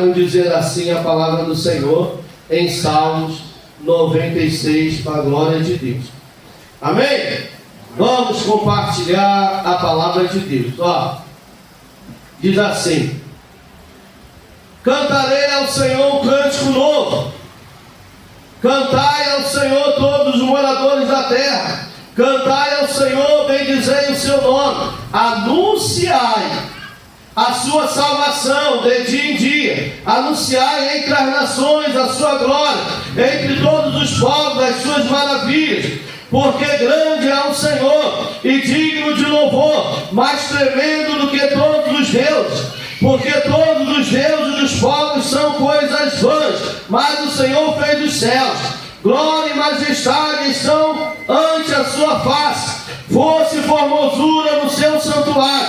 um dizer assim a palavra do Senhor em Salmos 96, para a glória de Deus. Amém? Vamos compartilhar a palavra de Deus. Ó, diz assim: cantarei ao Senhor um cântico novo. Cantai ao Senhor todos os moradores da terra. Cantai ao Senhor, bendizei o seu nome. Anunciai a sua salvação de dia em dia. Anunciai entre as nações a sua glória, entre todos os povos as suas maravilhas. Porque grande é o Senhor e digno de louvor, mais tremendo do que todos os deuses. Porque todos os deuses dos povos são coisas vãs, mas o Senhor fez os céus. Glória e majestade estão ante a sua face, força e formosura no seu santuário.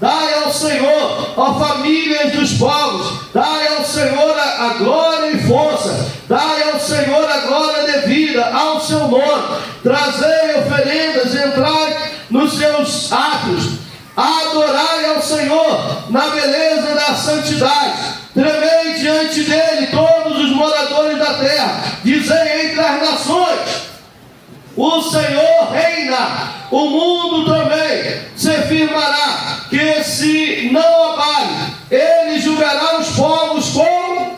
Dai ao Senhor, ó famílias dos povos, dai ao Senhor a glória e força, dai ao Senhor a glória devida ao seu nome. Trazei oferendas, entrai nos seus atos, adorai ao Senhor na beleza da santidade. Tremei diante dele todos os moradores da terra, dizei entre as nações: o Senhor reina, o mundo também se firmará, que se não abale. Ele julgará os povos como?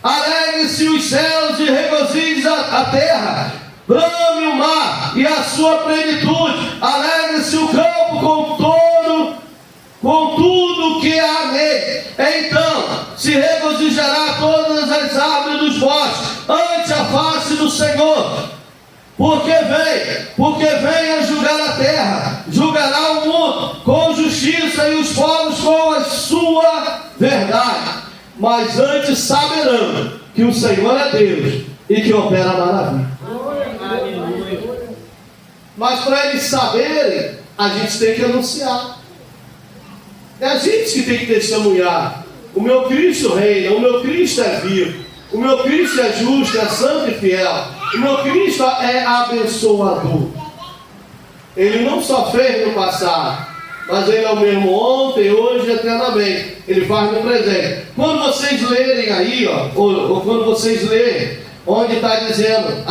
Alegre-se os céus e regozije a terra. Brame o mar e a sua plenitude. Alegre-se o campo com tudo que há nele. Então se regozijará todas as árvores dos bosques ante a face do Senhor. Porque vem a julgar a terra, julgará o mundo com justiça e os povos com a sua verdade. Mas antes saberão que o Senhor é Deus e que opera maravilha. Mas para eles saberem, a gente tem que anunciar. É a gente que tem que testemunhar. O meu Cristo reina, o meu Cristo é vivo, o meu Cristo é justo, é santo e fiel. O meu Cristo é abençoador. Ele não só fez no passado, mas Ele é o mesmo ontem, hoje e eternamente. Ele faz no presente. Quando vocês lerem aí, ou quando vocês lerem, onde está dizendo,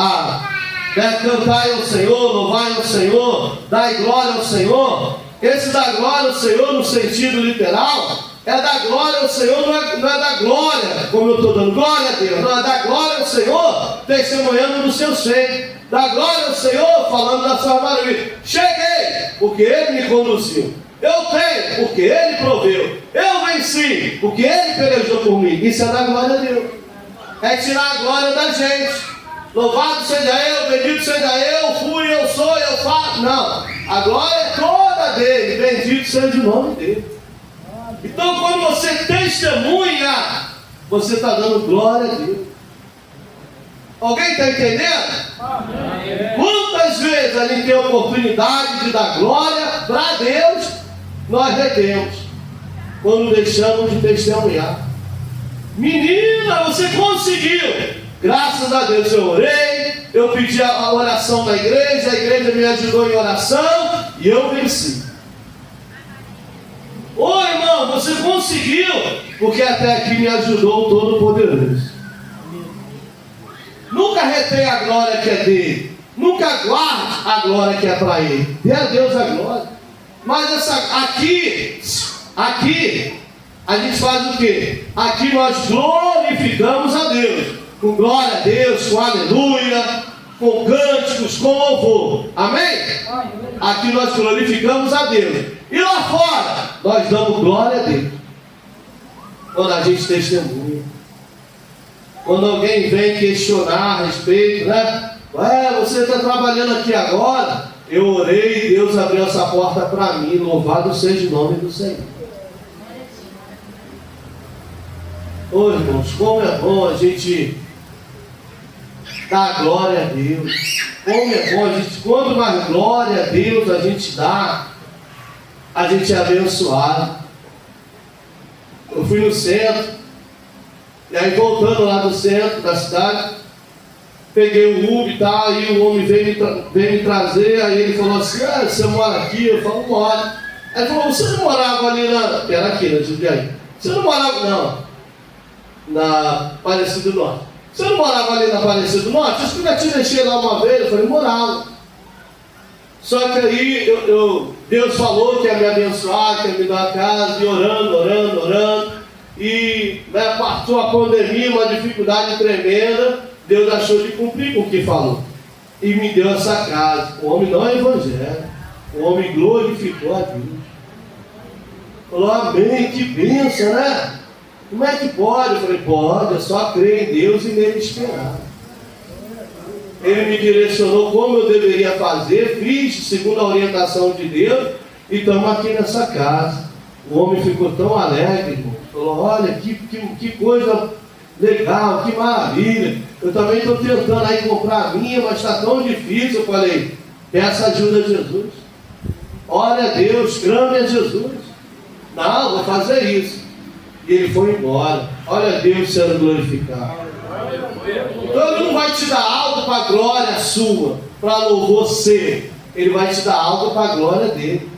cantai ao Senhor, louvai ao Senhor, dai glória ao Senhor. Esse dá glória ao Senhor no sentido literal é dar glória ao Senhor, não é dar glória, como eu estou dando glória a Deus, não é dar glória ao Senhor testemunhando no seu seio, dar glória ao Senhor falando da sua maravilha. Cheguei, porque Ele me conduziu. Eu tenho, porque Ele proveu. Eu venci, porque Ele pelejou por mim. Isso é dar glória a Deus. É tirar a glória da gente. Louvado seja eu, bendito seja eu, fui, eu sou, eu faço. Não, a glória é toda dele, bendito seja o nome dele. Então quando você testemunha, você está dando glória a Deus. Alguém está entendendo? Amém. Quantas vezes a gente tem a oportunidade de dar glória para Deus, nós detemos, quando deixamos de testemunhar. Menina, você conseguiu. Graças a Deus eu orei, eu pedi a oração da igreja, a igreja me ajudou em oração e eu venci. Ô irmão, você conseguiu, porque até aqui me ajudou o Todo-Poderoso. Nunca retém a glória que é dele, nunca guarde a glória que é para ele. Dê a Deus a glória. Mas aqui a gente faz o quê? Aqui nós glorificamos a Deus, com glória a Deus, com aleluia, com cânticos, com louvor. Amém? Aqui nós glorificamos a Deus. E lá fora, nós damos glória a Deus. Quando a gente testemunha. Quando alguém vem questionar a respeito, né? Você está trabalhando aqui agora? Eu orei e Deus abriu essa porta para mim. Louvado seja o nome do Senhor. Ô irmãos, como é bom a gente dar glória a Deus. Como é bom a gente, quanto mais glória a Deus a gente dá, a gente é abençoado. Eu fui no centro, e aí voltando lá do centro da cidade, peguei o Uber e tal, aí o homem veio me trazer, aí ele falou assim, você mora aqui? Eu falo, moro. Aí ele falou, você não morava ali era aqui na Jundiaí. Você não morava, não, na Aparecida do Norte. Você não morava ali na Aparecida do Norte? Eu já te deixei lá uma vez, eu falei, morava. Só que aí Deus falou que ia me abençoar, que ia me dar a casa, e orando. E passou a pandemia, uma dificuldade tremenda. Deus achou de cumprir com o que falou. E me deu essa casa. O homem não é evangélico. O homem glorificou a Deus. Falou, amém, que bênção, né? Como é que pode? Eu falei, pode, eu só creio em Deus e nele esperar. Ele me direcionou como eu deveria fazer, fiz segundo a orientação de Deus, e estamos aqui nessa casa. O homem ficou tão alegre, irmão. Falou, olha, que coisa legal, que maravilha. Eu também estou tentando aí comprar a minha, mas está tão difícil. Eu falei, peça ajuda a Jesus. Olha a Deus, clame a Jesus. Não, vou fazer isso. E ele foi embora. Olha Deus sendo glorificado. Então ele não vai te dar algo para a glória sua, para louvor seu. Ele vai te dar algo para a glória dele.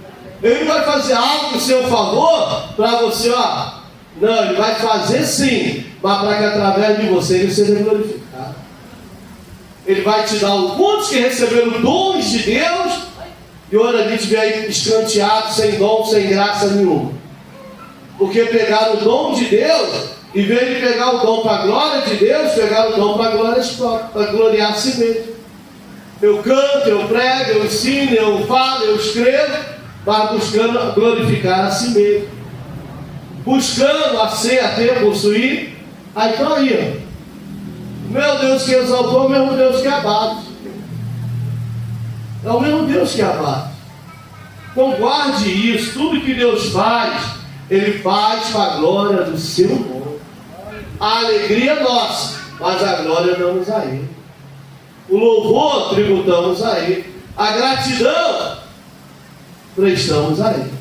Ele vai fazer algo em seu favor para você, ó. Não, ele vai fazer sim, mas para que através de você ele seja glorificado. Ele vai te dar muitos que receberam dons de Deus, e hoje a gente vê aí escanteado, sem dom, sem graça nenhuma. Porque pegaram o dom de Deus, em vez de pegar o dom para a glória de Deus, pegaram o dom para a glória própria, para gloriar a si mesmo. Eu canto, eu prego, eu ensino, eu falo, eu escrevo, mas buscando glorificar a si mesmo. Buscando a ser, a ter, a possuir. Aí estão aí, ó. Meu Deus que exaltou é o mesmo Deus que abate. É o mesmo Deus que abate. Então guarde isso, tudo que Deus faz, Ele faz para a glória do seu nome. A alegria é nossa, mas a glória damos a Ele. O louvor tributamos a Ele. A gratidão prestamos a Ele.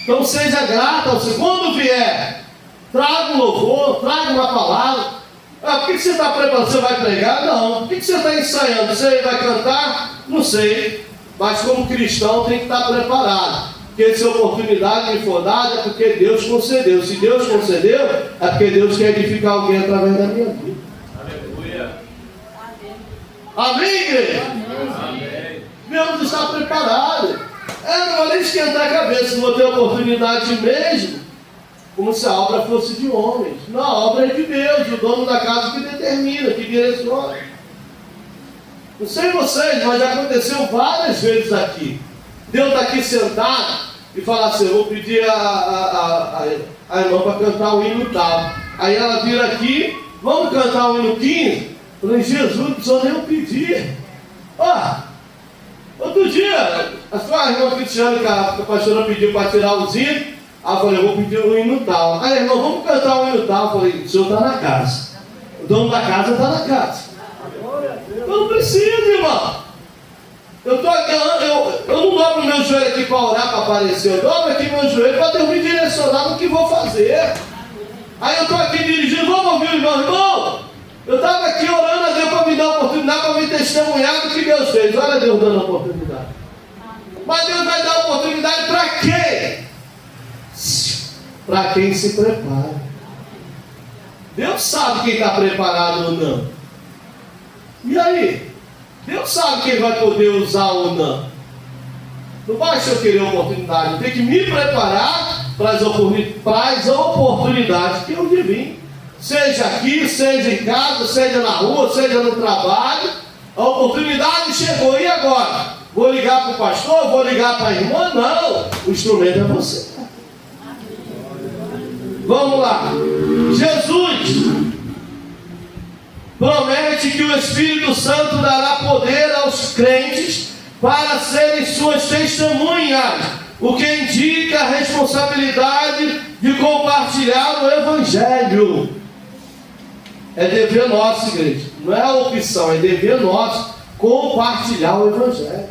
Então seja grato ao Senhor. Quando vier, traga um louvor, traga uma palavra. Por que você está preparando? Você vai pregar? Não. Por que você está ensaiando? Você vai cantar? Não sei. Mas como cristão tem que estar preparado. Porque se a oportunidade me for dada é porque Deus concedeu. Se Deus concedeu, é porque Deus quer edificar alguém através da minha vida. Aleluia. Amém, igreja? Amém. Deus está preparado. Não vou nem esquentar a cabeça, não vou ter oportunidade mesmo, como se a obra fosse de homens. Não, a obra é de Deus, o dono da casa que determina, que direciona. Não sei vocês, mas já aconteceu várias vezes aqui. Deus está aqui sentado e fala assim, eu vou pedir a irmã para cantar o hino tal. Aí ela vira aqui, vamos cantar o hino 15? Eu falei, Jesus, não precisa nem eu pedir. Outro dia, a sua irmã Cristiane, que a pastora pediu para tirar os hinos, aí eu falei, eu vou pedir o hino tal. Aí, irmão, vamos cantar o hino tal. Eu falei, o senhor está na casa. O dono da casa está na casa. Eu não preciso, irmão. Eu não dobro meu joelho aqui para orar, para aparecer. Eu dobro aqui meu joelho para Deus me direcionar no que vou fazer. Aí eu estou aqui dirigindo, vamos ouvir o irmão. Eu estava aqui orando a Deus para me dar a oportunidade, para me testemunhar do que Deus fez. Olha Deus dando a oportunidade. Mas Deus vai dar a oportunidade para quem? Para quem se prepara. Deus sabe quem está preparado ou não. E aí? Deus sabe quem vai poder usar ou não. Não basta eu querer oportunidade, eu tenho que me preparar para as oportunidades que eu vim. Seja aqui, seja em casa, seja na rua, seja no trabalho. A oportunidade chegou, e agora? Vou ligar para o pastor? Vou ligar para a irmã? Não, o instrumento é você. Vamos lá. Jesus promete que o Espírito Santo dará poder aos crentes para serem suas testemunhas, o que indica a responsabilidade de compartilhar o Evangelho. É dever nosso, igreja. Não é opção, é dever nosso compartilhar o Evangelho.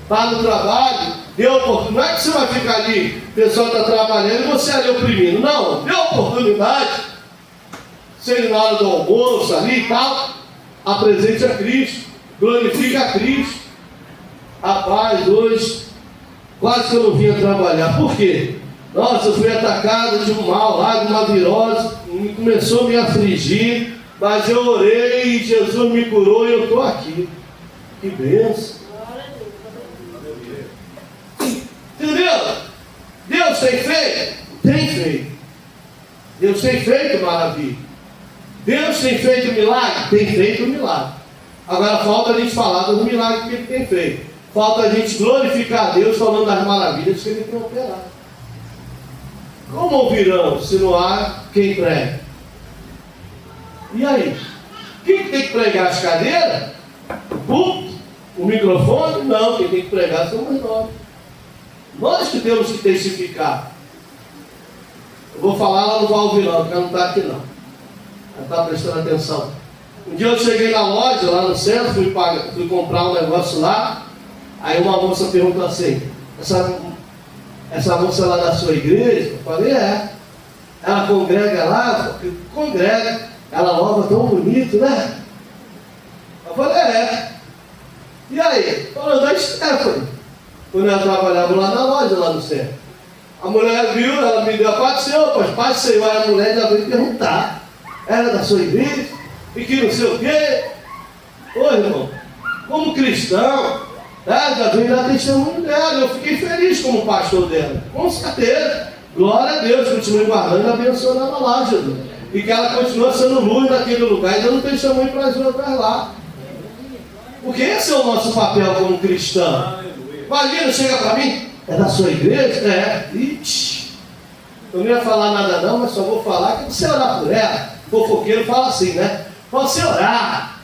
Está no trabalho, deu oportunidade. Não é que você vai ficar ali, o pessoal está trabalhando e você ali oprimindo. Não, deu oportunidade. Seja na hora do almoço ali e tal, apresente a Cristo, glorifique a Cristo. Rapaz, hoje quase que eu não vinha trabalhar. Por quê? Nossa, eu fui atacado de um mal lá, de uma virose, começou a me afligir, mas eu orei e Jesus me curou e eu estou aqui. Que bênção. Entendeu? Deus tem feito? Tem feito. Deus tem feito maravilha. Deus tem feito milagre? Tem feito milagre. Agora falta a gente falar dos milagres que Ele tem feito. Falta a gente glorificar a Deus falando das maravilhas que Ele tem operado. Como ouvirão se não há quem pregue? E aí? Quem tem que pregar as cadeiras? O púlpito? O microfone? Não, quem tem que pregar somos nós. Nós que temos que testificar. Eu vou falar lá no Valvirão, porque não está aqui não. Não está prestando atenção. Um dia eu cheguei na loja, lá no centro, fui comprar um negócio lá. Aí uma moça perguntou assim: essa moça lá da sua igreja? Eu falei: é. Ela congrega lá? Eu falei: congrega. Ela louva tão bonito, né? Eu falei: é. E aí? Falou da Stephanie. Quando ela trabalhava lá na loja, lá no centro. A mulher viu, ela me deu a paz do Senhor, paz do Senhor. Aí a mulher já veio perguntar: era da sua igreja? E que não sei o quê. Ô irmão, como cristão, já veio dar testemunho dela. Eu fiquei feliz como pastor dela. Com certeza. Glória a Deus, continue guardando e abençoando ela lá, Jesus. E que ela continue sendo luz naquele lugar e dando testemunho para as outras lá. Porque esse é o nosso papel como cristão. Imagina, chega para mim: é da sua igreja? É. Ixi, eu não ia falar nada não, mas só vou falar que você orar por ela. Fofoqueiro fala assim, né? Você orar.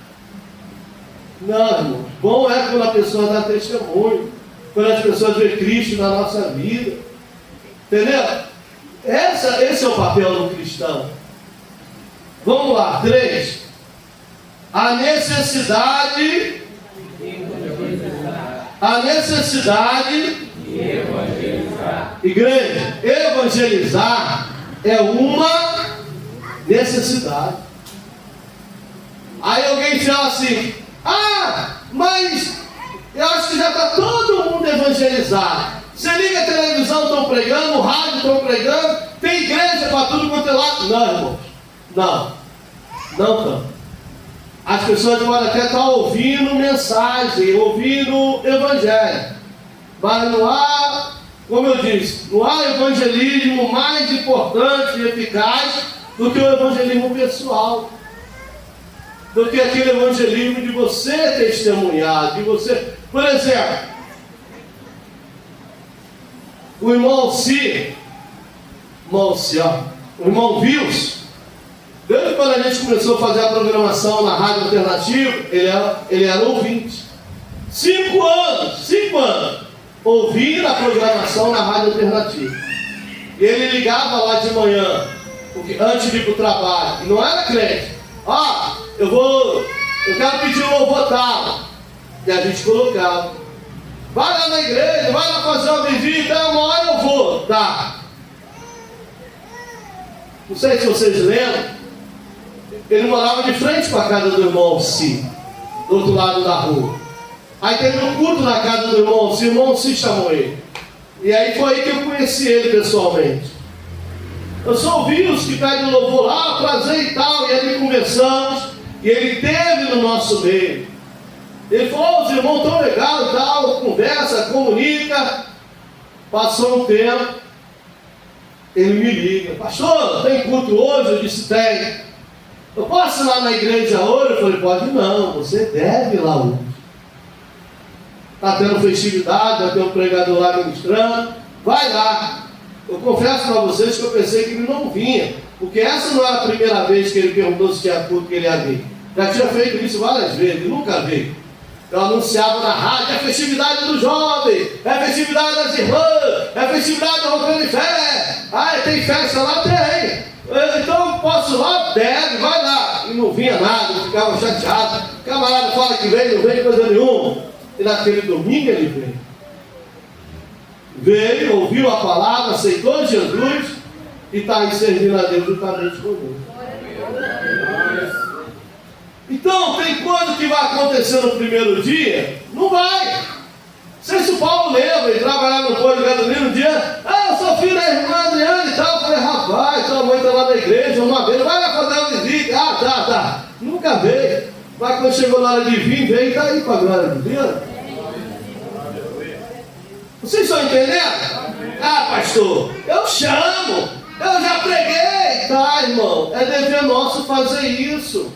Não, irmão. Bom é quando a pessoa dá testemunho, quando as pessoas veem Cristo na nossa vida. Entendeu? Esse é o papel do cristão. Vamos lá, 3. A necessidade de evangelizar. Igreja, evangelizar é uma necessidade. Aí alguém fala assim: ah, mas eu acho que já está todo mundo evangelizado. Você liga a televisão, estão pregando, o rádio estão pregando, tem igreja para tudo quanto é lado. Não, irmãos, não estão. As pessoas podem até estar ouvindo mensagem, ouvindo evangelho, mas não há, como eu disse, não há evangelismo mais importante e eficaz do que o evangelismo pessoal, do que aquele evangelismo de você testemunhar, de você. Por exemplo, o irmão Alci, o irmão Vils, desde quando a gente começou a fazer a programação na Rádio Alternativa, ele era ouvinte. 5 anos ouvindo a programação na Rádio Alternativa. E ele ligava lá de manhã, porque antes de ir para o trabalho, e não era crente. Eu quero pedir um louvor tal. E a gente colocava: vai lá na igreja, vai lá fazer uma visita, uma hora eu vou. Tá. Não sei se vocês lembram. Ele morava de frente para a casa do irmão Alci, do outro lado da rua. Aí teve um culto na casa do irmão Alci, o irmão Alci chamou ele. E aí foi aí que eu conheci ele pessoalmente. Eu só ouvi os que pedem louvor lá, prazer e tal, e aí conversamos, e ele esteve no nosso meio. Ele falou: os irmãos tão legal e tal, conversa, comunica. Passou um tempo, ele me liga: pastor, tem culto hoje? Eu disse: tem. Eu posso ir lá na igreja hoje? Eu falei: pode não, você deve ir lá hoje. Está tendo festividade, vai ter um pregador lá ministrando, vai lá. Eu confesso para vocês que eu pensei que ele não vinha, porque essa não era a primeira vez que ele perguntou se tinha culto que ele ia vir. Já tinha feito isso várias vezes, ele nunca veio. Eu anunciava na rádio: é festividade do jovem, é festividade das irmãs, é festividade do rompendo de fé. Tem festa lá? Tem. Então eu posso ir lá? Deve, vai lá. E não vinha nada, eu ficava chateado. O camarada fala que vem, não vem coisa nenhuma. E naquele domingo ele veio. Veio, ouviu a palavra, aceitou Jesus e está aí servindo a Deus juntamente conosco. Então, tem coisa que vai acontecer no primeiro dia? Não vai. Não sei se o Paulo lembra, ele trabalhava no posto de gasolina um dia. Eu sou filho da irmã Adriana e tal. Eu falei, rapaz, tua mãe está lá na igreja, uma vez, vai lá fazer uma visita. Tá. Nunca veio. Mas quando chegou na hora de vir, veio e está aí com a glória de Deus. Vocês estão entendendo? Pastor, eu chamo, eu já preguei. Tá, irmão, é dever nosso fazer isso.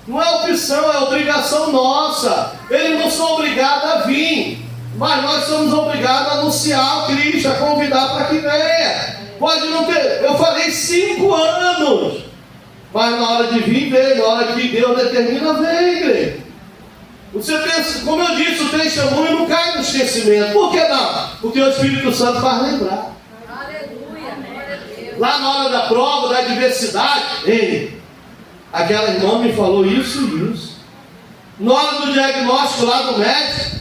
Não é opção, é obrigação nossa. Eles não são obrigados a vir, mas nós somos obrigados a anunciar o Cristo, a convidar para que venha. Pode não ter, eu falei 5 anos, mas na hora de vir, vem, na hora que Deus determina, vem, igreja. Você pensa, como eu disse, o testemunho não cai no esquecimento. Por que não? Porque o Espírito Santo faz lembrar. Aleluia. Lá na hora da prova, da adversidade, aquela irmã me falou isso e isso. Na hora do diagnóstico lá do médico,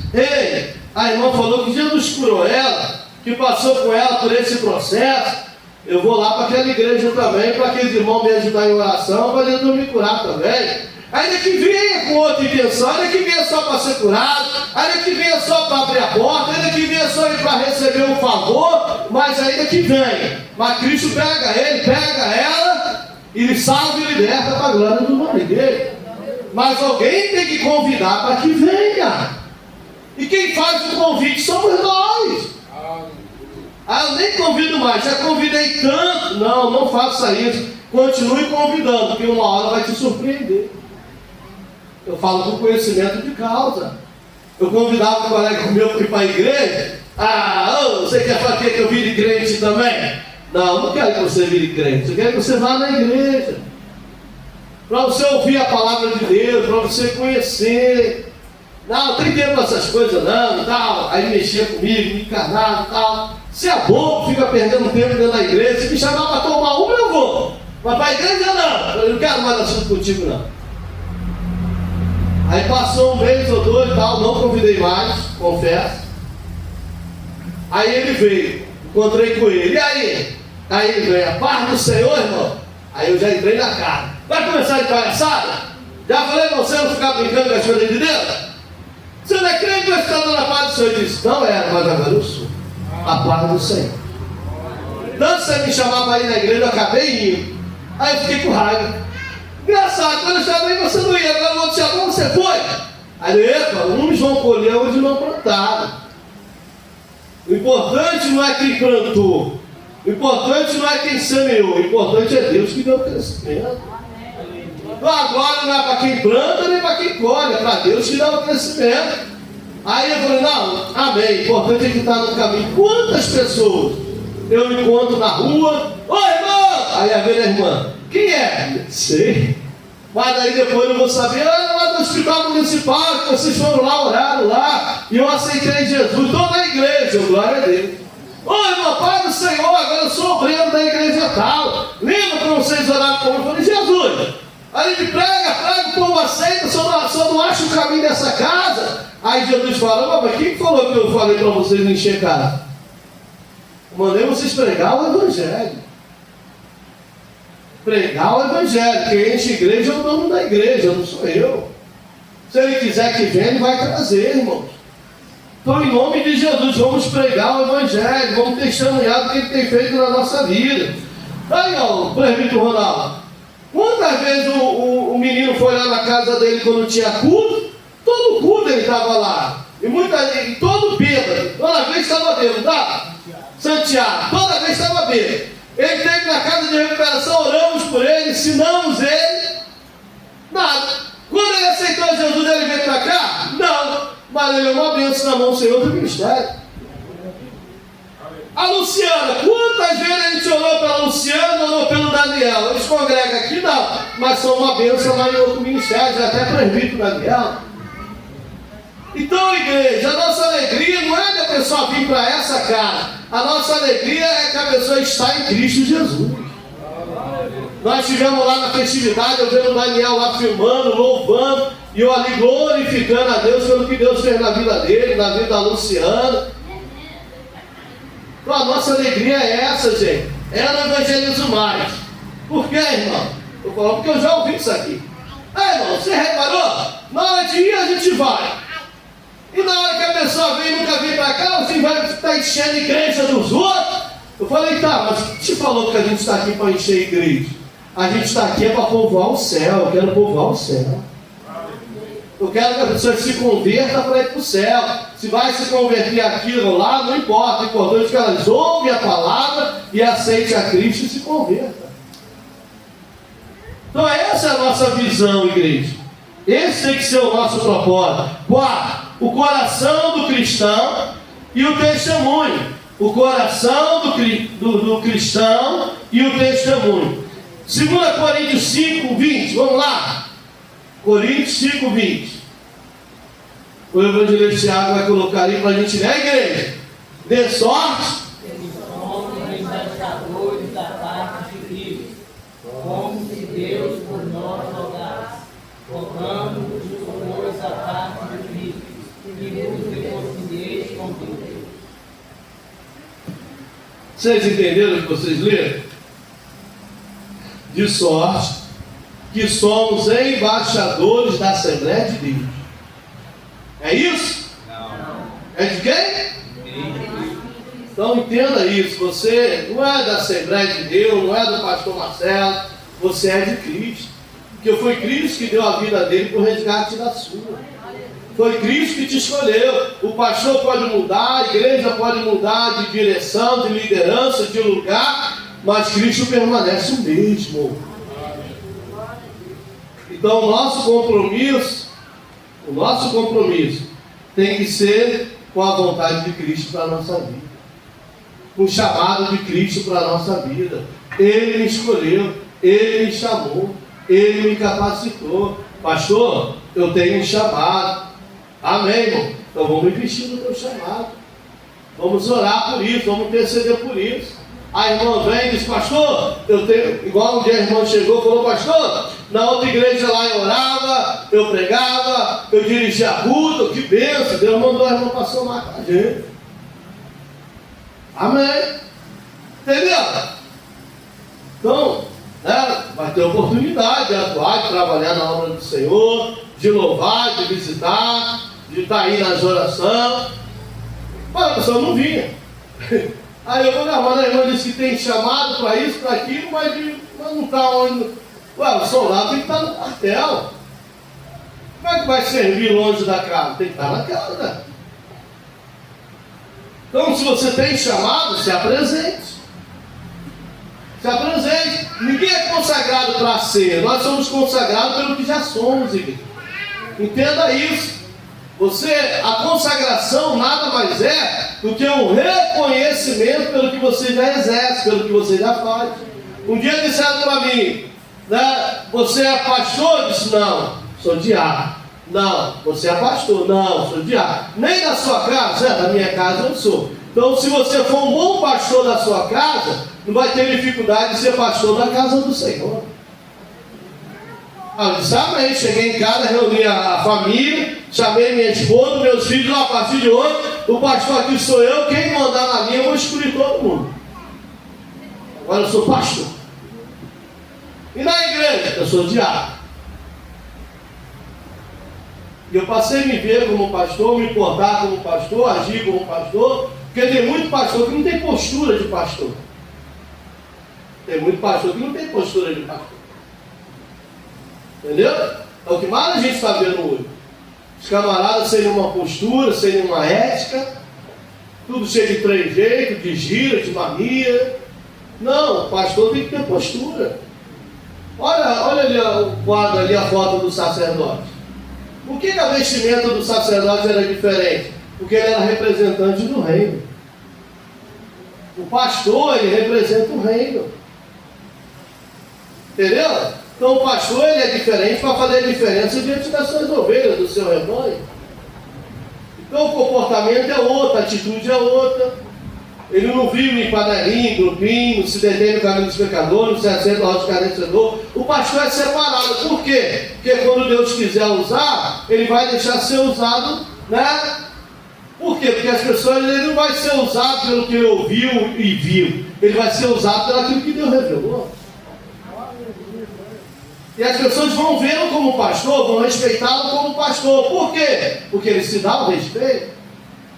a irmã falou que Jesus curou ela, que passou com ela por esse processo. Eu vou lá para aquela igreja também, para aqueles irmãos me ajudar em oração, para Jesus me curar também. Ainda que venha com outra intenção, ainda que venha só para ser curado, ainda que venha só para abrir a porta, ainda que venha só para receber um favor, mas ainda que venha. Mas Cristo pega ele, pega ela, e salva e liberta para a glória do nome dele. Mas alguém tem que convidar para que venha. E quem faz o convite somos nós. Eu nem convido mais, já convidei tanto. Não faça isso. Continue convidando, porque uma hora vai te surpreender. Eu falo com conhecimento de causa. Eu convidava um colega meu para ir para a igreja. Você quer fazer que eu vire crente também? Não quero que você vire crente. Eu quero que você vá na igreja, para você ouvir a palavra de Deus, para você conhecer. Não tem tempo para essas coisas não, tal. Aí mexia comigo, me encarnava, tal. Se é bobo, fica perdendo tempo dentro da igreja. Se me chamar para tomar uma, eu vou. Mas para a igreja não. Eu não quero mais assunto contigo não. Aí passou 1 mês ou 2 e tal, não convidei mais, confesso. Aí ele veio, encontrei com ele. E aí? Aí ele veio, a paz do Senhor, irmão. Aí eu já entrei na cara. Vai começar de palhaçada? Já falei para você não ficar brincando com as coisas de Deus? Você não é crente, vai ficar dando a paz do Senhor. Ele disse, não era, mas agora eu sou. A paz do Senhor. Tanto você me chamar para ir na igreja, eu acabei indo. Aí eu fiquei com raiva. Engraçado, quando eu chamei você não ia, agora o outro chamou, você foi? Aí uns vão colher, outros não plantaram. O importante não é quem plantou, o importante não é quem semeou, o importante é Deus que deu o crescimento. Então agora não é para quem planta nem para quem colhe, é para Deus que dá o crescimento. Aí eu falei, não, amém, o importante é que está no caminho. Quantas pessoas eu encontro na rua? Ô irmão! Aí a velha irmã, quem é? Sei. Mas daí depois eu vou saber, lá do hospital municipal, que vocês foram lá, oraram lá, e eu aceitei Jesus, toda a igreja, glória a Deus. Ô irmão, Pai do Senhor, agora eu sou obreiro da igreja tal. Lembra quando vocês oraram comigo? Eu falei, Jesus. Aí ele prega, o povo aceita, só não acha o caminho dessa casa. Aí Jesus fala, mas quem falou que eu falei para vocês não encher casa? Mandei vocês pregar o evangelho. Pregar o evangelho. Quem enche igreja é o dono da igreja, não sou eu. Se ele quiser que venha, ele vai trazer, irmãos. Então, em nome de Jesus, vamos pregar o evangelho, vamos testemunhar do que ele tem feito na nossa vida. Aí, ó, o presbítero Ronaldo, quantas vezes o menino foi lá na casa dele quando tinha culto? Todo culto ele estava lá. E todo bêbado. Toda vez estava bêbado, tá? Santiago, toda vez estava bêbado. Ele esteve na casa de recuperação, oramos por ele, ensinamos ele. Nada. Quando ele aceitou Jesus, ele veio para cá? Não. Mas ele é uma bênção na mão do Senhor do ministério. A Luciana, quantas vezes a gente orou pela Luciana, orou pelo Daniel? Eles congregam aqui, não, mas são uma bênção lá em outro ministério, já até presbítero Daniel. Então, igreja, a nossa alegria não é de a pessoa vir para essa casa. A nossa alegria é que a pessoa está em Cristo Jesus. Nós estivemos lá na festividade, eu vendo o Daniel lá filmando, louvando, e eu ali glorificando a Deus pelo que Deus fez na vida dele, na vida da Luciana. Então a nossa alegria é essa, gente. Eu não evangelizo mais. Por quê, irmão? Eu falo porque eu já ouvi isso aqui. Irmão, você reparou? Na hora de ir a gente vai. E na hora que a pessoa vem e nunca vem para cá, você vai estar enchendo a igreja dos outros. Eu falei, tá, mas quem te falou que a gente está aqui para encher a igreja? A gente está aqui para povoar o céu. Eu quero povoar o céu. Eu quero que a pessoa se converta para ir para o céu. Se vai se converter aquilo lá, não importa. O importante é que elas ouvem a palavra e aceitem a Cristo e se converta. Então essa é a nossa visão, igreja. Esse tem que ser o nosso propósito. Quarto, o coração do cristão e o testemunho. O coração do cristão e o testemunho. 2 Coríntios 5, 20. Vamos lá. Coríntios 5, 20. O evangelista Tiago vai colocar aí para a gente ler a igreja. De sorte. Eles somos embaixadores da parte de Cristo, como se Deus por nós rogasse. Rogamos por a parte de Cristo, que nos reconcilieis com Deus. Vocês entenderam o que vocês leram? De sorte que somos embaixadores da Assembleia de Deus. É isso? Não. É de quem? Então entenda isso. Você não é da Assembleia de Deus, não é do pastor Marcelo, você é de Cristo. Porque foi Cristo que deu a vida dele para o resgate da sua. Foi Cristo que te escolheu. O pastor pode mudar, a igreja pode mudar de direção, de liderança, de lugar, mas Cristo permanece o mesmo. Então o nosso compromisso tem que ser com a vontade de Cristo para a nossa vida. Com o chamado de Cristo para a nossa vida. Ele me escolheu, Ele me chamou, Ele me capacitou. Pastor, eu tenho um chamado. Amém, irmão? Então vamos investir no teu chamado. Vamos orar por isso, vamos interceder por isso. A irmã vem e diz, pastor, eu tenho, igual um dia a irmã chegou e falou, pastor, na outra igreja lá eu orava, eu pregava, eu dirigia a culto, que bênção, Deus mandou a irmã passar lá com a gente. Amém? Entendeu? Então, vai ter oportunidade de atuar, de trabalhar na obra do Senhor, de louvar, de visitar, de estar aí nas orações. Mas a pessoa não vinha. Aí eu vou gravar, a irmã disse que tem chamado para isso, para aquilo, mas não está onde. Ué, o soldado tem que estar no quartel. Como é que vai servir longe da casa? Tem que estar na casa. Então, se você tem chamado, se apresente. Se apresente. Ninguém é consagrado para ser. Nós somos consagrados pelo que já somos, igreja. Entenda isso. A consagração nada mais é do que um reconhecimento pelo que você já exerce, pelo que você já faz. Um dia disseram para mim, você é pastor? Eu disse, não, sou diácono. Não, você é pastor? Não, sou diácono. Nem da sua casa? Da minha casa eu sou. Então, se você for um bom pastor da sua casa, não vai ter dificuldade de ser pastor da casa do Senhor. Eu disse, amém. Cheguei em casa, reuni a família, chamei minha esposa, meus filhos, a partir de hoje, o pastor aqui sou eu, quem mandar na minha, eu vou excluir todo mundo. Agora eu sou pastor. E na igreja, eu sou diácono. E eu passei a me ver como pastor, me portar como pastor, agir como pastor, porque tem muito pastor que não tem postura de pastor. Tem muito pastor que não tem postura de pastor. Entendeu? É o que mais a gente está vendo hoje. Os camaradas sem nenhuma postura, sem nenhuma ética, tudo cheio de trejeito, de gira, de mania. Não, o pastor tem que ter postura. Olha ali o quadro, ali a foto do sacerdote. Por que a vestimenta do sacerdote era diferente? Porque ele era representante do reino. O pastor, ele representa o reino. Entendeu? Então o pastor, ele é diferente para fazer a diferença diante das suas ovelhas, do seu rebanho. Então o comportamento é outro, a atitude é outra. Ele não vive em panelinha, em grupinho, não se detém no caminho dos pecadores, não se assenta ao escarnecedor. O pastor é separado. Por quê? Porque quando Deus quiser usar, ele vai deixar ser usado, né? Por quê? Porque as pessoas, ele não vai ser usado pelo que ele ouviu e viu. Ele vai ser usado pelo aquilo que Deus revelou. E as pessoas vão vê-lo como pastor, vão respeitá-lo como pastor. Por quê? Porque ele se dá o respeito.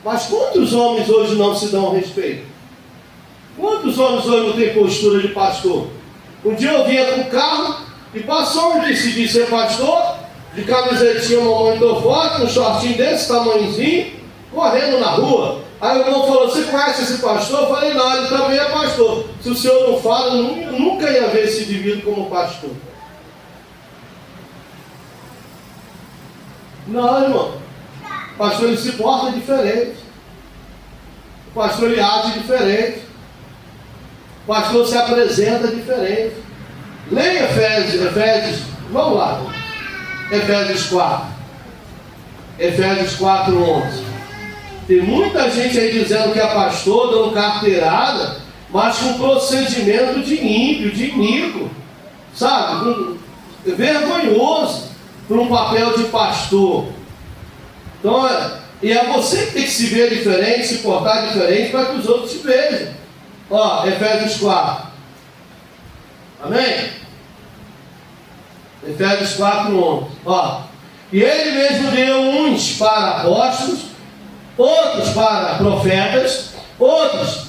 Mas quantos homens hoje não se dão respeito? Quantos homens hoje não têm postura de pastor? Um dia eu vinha com o carro e passou um decidi ser pastor, de camisetinha, mamãe do forte, um shortinho desse tamanhozinho, correndo na rua. Aí o irmão falou: você conhece esse pastor? Eu falei: não, ele também é pastor. Se o senhor não fala, eu nunca ia ver esse indivíduo como pastor. Não, irmão. O pastor ele se porta diferente. O pastor ele age diferente. O pastor se apresenta diferente. Leia Efésios, vamos lá. Efésios 4. Efésios 4:11. Tem muita gente aí dizendo que é pastor, dando carteirada, mas com procedimento de ímpio, de iníquo, sabe? Vergonhoso por um papel de pastor. Então, e é você que tem que se ver diferente, se portar diferente, para que os outros te vejam. Ó, Efésios 4. Amém? Efésios 4:11. Ó. E ele mesmo deu uns para apóstolos, outros para profetas, outros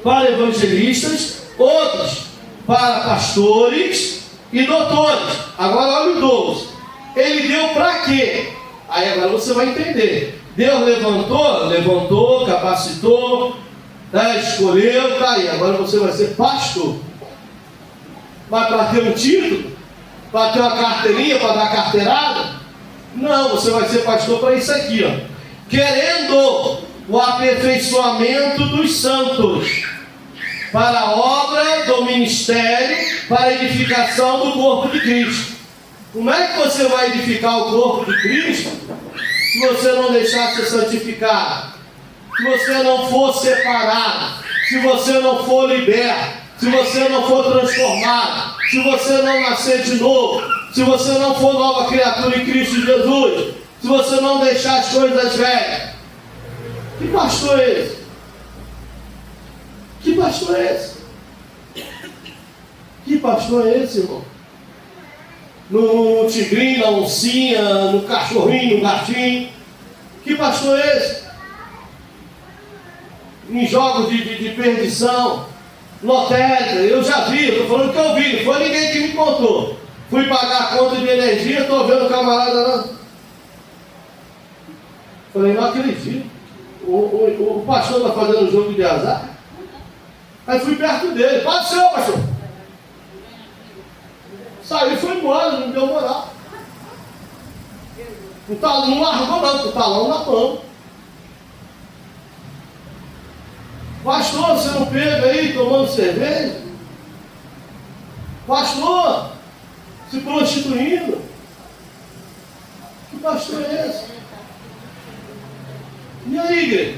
para evangelistas, outros para pastores e doutores. Agora olha o 12. Ele deu para quê? Aí agora você vai entender. Deus levantou, capacitou, escolheu, tá aí. Agora você vai ser pastor. Mas para ter um título, para ter uma carteirinha, para dar carteirada? Não, você vai ser pastor para isso aqui, ó. Querendo o aperfeiçoamento dos santos, para a obra do ministério, para a edificação do corpo de Cristo. Como é que você vai edificar o corpo de Cristo se você não deixar ser santificado? Se você não for separado, se você não for liberto, se você não for transformado, se você não nascer de novo, se você não for nova criatura em Cristo Jesus, se você não deixar as coisas velhas. Que pastor é esse? Que pastor é esse? Que pastor é esse, irmão? No tigrinho, na oncinha, no cachorrinho, no gatinho. Que pastor é esse? Em jogos de perdição, lotérica, eu já vi, estou falando que eu vi, não foi ninguém que me contou. Fui pagar a conta de energia, estou vendo o camarada lá. Falei: não acredito. O pastor está fazendo um jogo de azar. Aí fui perto dele: pode ser, pastor. Saiu e foi embora, não deu moral. Não largou não, com o talão na mão. Pastor, você não pega aí tomando cerveja? Pastor, se prostituindo? Que pastor é esse? E aí, igreja?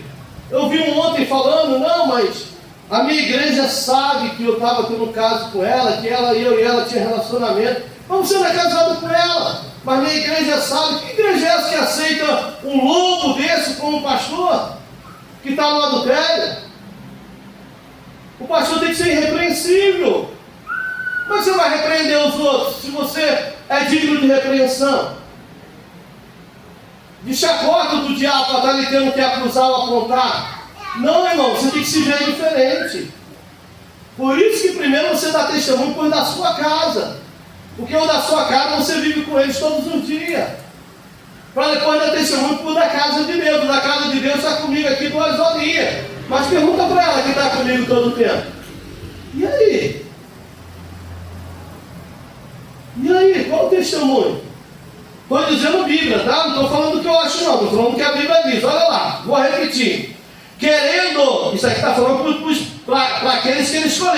Eu vi um ontem falando: não, mas a minha igreja sabe que eu estava tendo caso com ela, que eu e ela tinha relacionamento. Mas você não é casado com ela. Mas minha igreja sabe. Que igreja é essa que aceita um lobo desse como pastor? Que está no adultério? O pastor tem que ser irrepreensível. Como é que você vai repreender os outros se você é digno de repreensão? De chacota do diabo para estar lhe tendo que acusar ou apontar? Não, irmão, você tem que se ver diferente. Por isso que primeiro você dá testemunho por da sua casa. Porque o da sua casa você vive com eles todos os dias. Para depois dar testemunho por da casa de Deus. Da casa de Deus está comigo aqui 2 horinhas. Mas pergunta para ela que está comigo todo o tempo. E aí? E aí? Qual o testemunho? Estou dizendo Bíblia, tá? Não estou falando o que eu acho não. Estou falando o que a Bíblia diz. Olha lá, vou repetir. Querendo, isso aqui está falando para aqueles que ele escolheu.